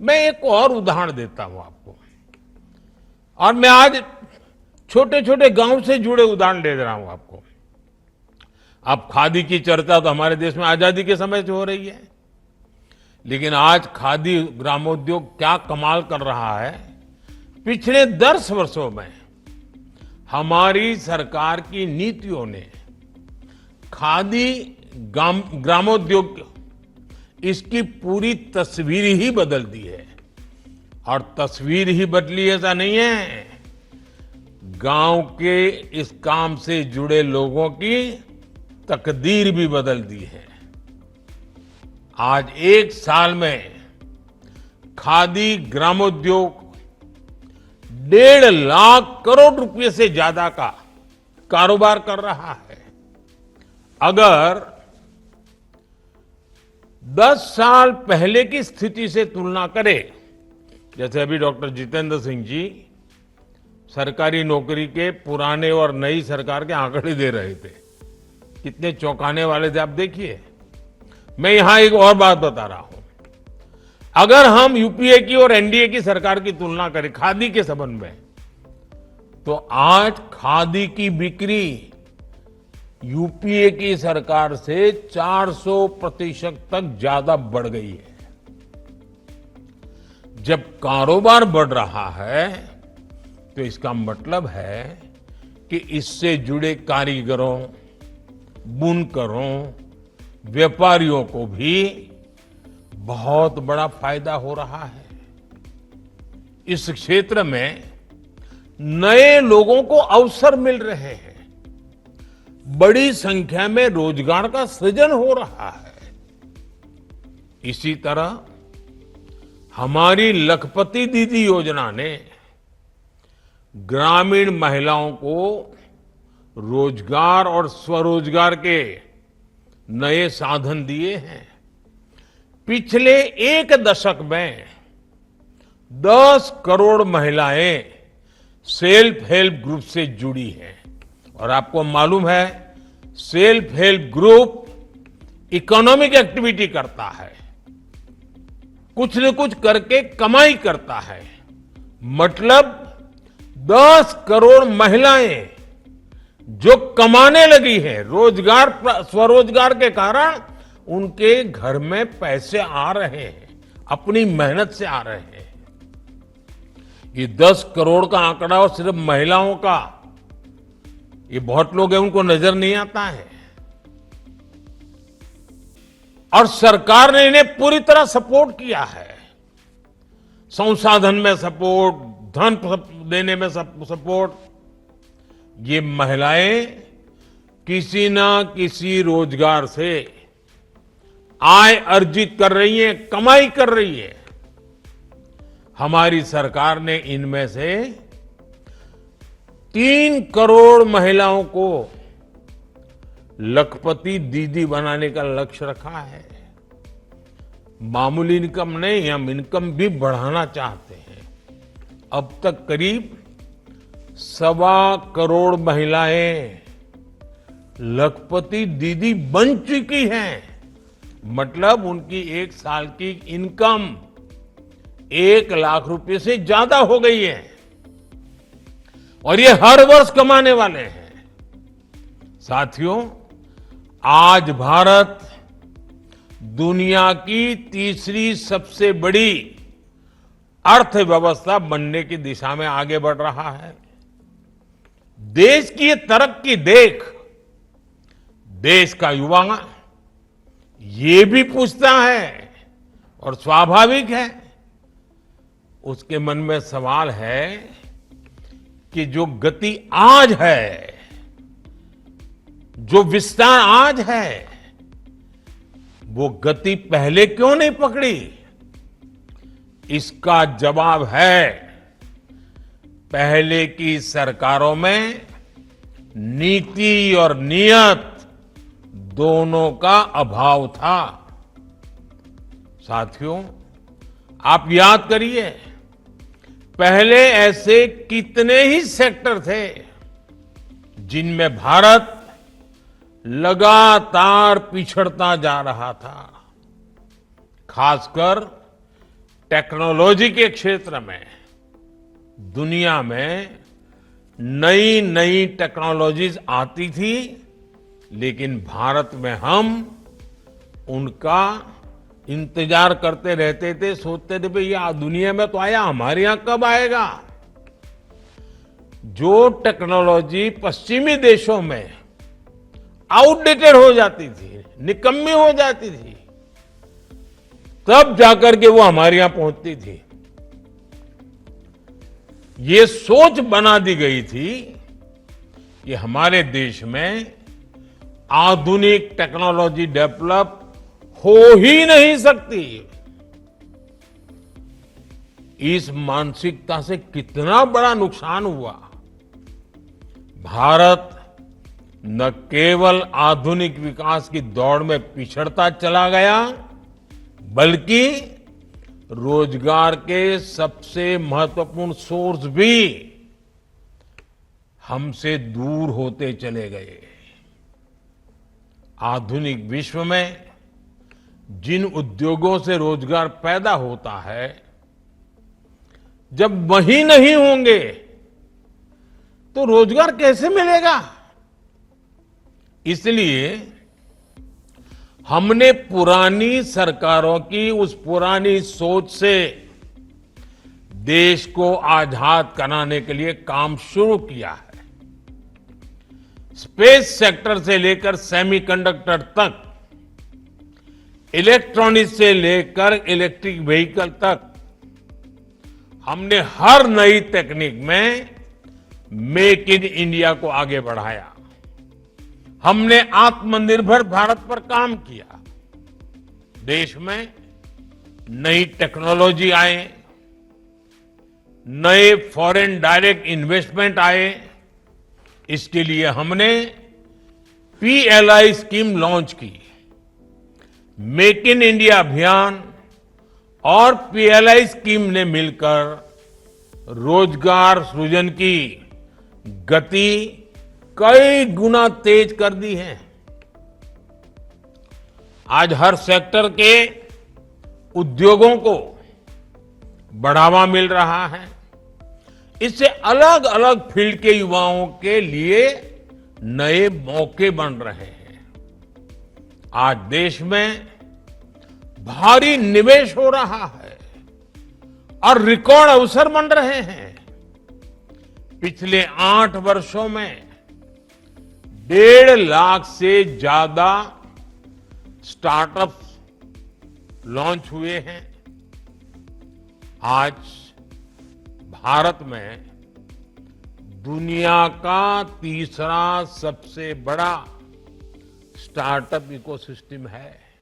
मैं एक और उदाहरण देता हूं आपको। और मैं आज छोटे छोटे गांव से जुड़े उदाहरण दे रहा हूं आपको। अब खादी की चर्चा तो हमारे देश में आजादी के समय से हो रही है, लेकिन आज खादी ग्रामोद्योग क्या कमाल कर रहा है। पिछले 10 वर्षों में हमारी सरकार की नीतियों ने खादी ग्रामोद्योग इसकी पूरी तस्वीर ही बदल दी है। और तस्वीर ही बदली ऐसा नहीं है, गांव के इस काम से जुड़े लोगों की तकदीर भी बदल दी है। आज 1 साल में खादी ग्रामोद्योग 1.5 लाख करोड़ रुपए से ज्यादा का कारोबार कर रहा है। अगर 10 साल पहले की स्थिति से तुलना करें, जैसे अभी डॉक्टर जितेंद्र सिंह जी सरकारी नौकरी के पुराने और नई सरकार के आंकड़े दे रहे थे, कितने चौंकाने वाले थे आप देखिए। मैं यहां एक और बात बता रहा हूं। अगर हम यूपीए की और एनडीए की सरकार की तुलना करें खादी के संबंध में, तो आज खादी की बिक्री यूपीए की सरकार से 400% तक ज्यादा बढ़ गई है। जब कारोबार बढ़ रहा है तो इसका मतलब है कि इससे जुड़े कारीगरों, बुनकरों, व्यापारियों को भी बहुत बड़ा फायदा हो रहा है। इस क्षेत्र में नए लोगों को अवसर मिल रहे हैं, बड़ी संख्या में रोजगार का सृजन हो रहा है। इसी तरह हमारी लखपति दीदी योजना ने ग्रामीण महिलाओं को रोजगार और स्वरोजगार के नए साधन दिए हैं। पिछले 1 दशक में 10 करोड़ महिलाएं सेल्फ हेल्प ग्रुप से जुड़ी हैं। और आपको मालूम है, self help group economic activity करता है, कुछ न कुछ करके कमाई करता है। मतलब 10 करोड़ महिलाएं जो कमाने लगी है, रोजगार स्वरोजगार के कारण उनके घर में पैसे आ रहे हैं, अपनी मेहनत से आ रहे हैं। ये 10 करोड़ का आंकड़ा और सिर्फ महिलाओं का, ये बहुत लोग हैं उनको नजर नहीं आता है। और सरकार ने इन्हें पूरी तरह सपोर्ट किया है, संसाधन में सपोर्ट, धन देने में सपोर्ट। ये महिलाएं किसी ना किसी रोजगार से आय अर्जित कर रही हैं, कमाई कर रही है। हमारी सरकार ने इनमें से 3 करोड़ महिलाओं को लखपति दीदी बनाने का लक्ष्य रखा है। मामूली इनकम नहीं, हम इनकम भी बढ़ाना चाहते हैं। अब तक करीब 1.25 करोड़ महिलाएं लखपति दीदी बन चुकी हैं। मतलब उनकी 1 साल की इनकम 1 लाख रुपए से ज्यादा हो गई है। और ये हर वर्ष कमाने वाले हैं। साथियों, आज भारत दुनिया की तीसरी सबसे बड़ी अर्थव्यवस्था बनने की दिशा में आगे बढ़ रहा है। देश की ये तरक्की देख देश का युवा ये भी पूछता है, और स्वाभाविक है, उसके मन में सवाल है कि जो गति आज है, जो विस्तार आज है, वो गति पहले क्यों नहीं पकड़ी? इसका जवाब है, पहले की सरकारों में नीति और नियत दोनों का अभाव था। साथियों, आप याद करिए, पहले ऐसे कितने ही सेक्टर थे जिनमें भारत लगातार पिछड़ता जा रहा था। खासकर टेक्नोलॉजी के क्षेत्र में दुनिया में नई नई टेक्नोलॉजीज आती थी, लेकिन भारत में हम उनका इंतजार करते रहते थे, सोचते थे भाई ये दुनिया में तो आया, हमारे यहां कब आएगा। जो टेक्नोलॉजी पश्चिमी देशों में आउटडेटेड हो जाती थी, निकम्मी हो जाती थी, तब जाकर के वो हमारे यहां पहुंचती थी। ये सोच बना दी गई थी कि हमारे देश में आधुनिक टेक्नोलॉजी डेवलप हो ही नहीं सकती। इस मानसिकता से कितना बड़ा नुकसान हुआ। भारत न केवल आधुनिक विकास की दौड़ में पिछड़ता चला गया, बल्कि रोजगार के सबसे महत्वपूर्ण सोर्स भी हमसे दूर होते चले गए। आधुनिक विश्व में जिन उद्योगों से रोजगार पैदा होता है, जब वही नहीं होंगे तो रोजगार कैसे मिलेगा। इसलिए हमने पुरानी सरकारों की उस पुरानी सोच से देश को आजाद कराने के लिए काम शुरू किया है। स्पेस सेक्टर से लेकर सेमीकंडक्टर तक, इलेक्ट्रॉनिक्स से लेकर इलेक्ट्रिक व्हीकल तक, हमने हर नई तकनीक में मेक इन इंडिया को आगे बढ़ाया। हमने आत्मनिर्भर भारत पर काम किया। देश में नई टेक्नोलॉजी आए, नए फॉरेन डायरेक्ट इन्वेस्टमेंट आए। इसके लिए हमने पीएलआई स्कीम लॉन्च की। मेक इन इंडिया अभियान और पीएलआई स्कीम ने मिलकर रोजगार सृजन की गति कई गुना तेज कर दी है। आज हर सेक्टर के उद्योगों को बढ़ावा मिल रहा है। इससे अलग अलग फील्ड के युवाओं के लिए नए मौके बन रहे हैं। आज देश में भारी निवेश हो रहा है और रिकॉर्ड अवसर बन रहे हैं। पिछले 8 वर्षों में 1.5 लाख से ज्यादा स्टार्टअप्स लॉन्च हुए हैं। आज भारत में दुनिया का तीसरा सबसे बड़ा स्टार्टअप इकोसिस्टम है।